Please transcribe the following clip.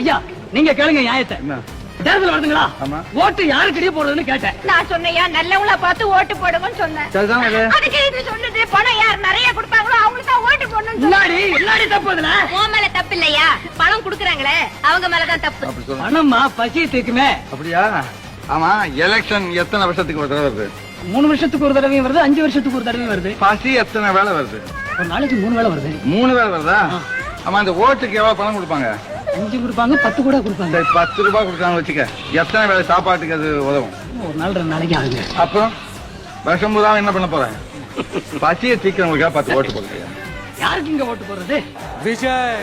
ஐயா நீங்க கேளுங்க நியாயத்தை. தேர்தல் வருதுங்களா? ஆமா. ஓட்டு யாருக்கிட்டே போடுறதுன்னு கேட்டேன். நான் சொன்னையா நல்லவங்களா பார்த்து ஓட்டு போடுங்கன்னு சொன்னேன். சரிதான் அது. அதுக்கு இது சொன்னது பணம் யார் நிறைய கொடுப்பாங்களோ அவங்களுக்கு தான் ஓட்டு போடணும்னு முன்னாடி எல்லாடி தப்பு அதுல. உன் மேல தப்பு இல்லையா? பணம் குடுக்குறாங்களே அவங்க மேலதான் தப்பு. அப்படி சொல்லுங்க. பணமா பசி தீக்குமே. அப்படியா? ஆமா, எலெக்ஷன் எத்தனை வருஷத்துக்கு ஒரு தடவை வருது? 3 வருஷத்துக்கு ஒரு தடவையும் வருது, 5 வருஷத்துக்கு ஒரு தடவையும் வருது. பசி எத்தனை வேலை வருது? ஒரு நாளைக்கு 3 வேளை வருது. 3 வேலை வருதா? ஆமா, அந்த ஓட்டுக்கு எவ்வளவு பணம் கொடுப்பாங்க? 5 கொடுப்பாங்க, 10 கூட கொடுப்பாங்க. சரி, 10 ரூபாய் கொடுத்தாங்க வச்சுக்க. எத்தனை வேலை சாப்பாட்டுக்கு அது உதவும்? ஒரு நாள் 2 நாளைக்கு ஆகுங்க. அப்புறம் வருஷம் பூரா என்ன பண்ண போறேன்? பசியை தீக்கிறவங்களுக்காக 10 ஓட்டு போடுறீங்க. யாருக்கு இங்க ஓட்டு போடுறது? விஜய்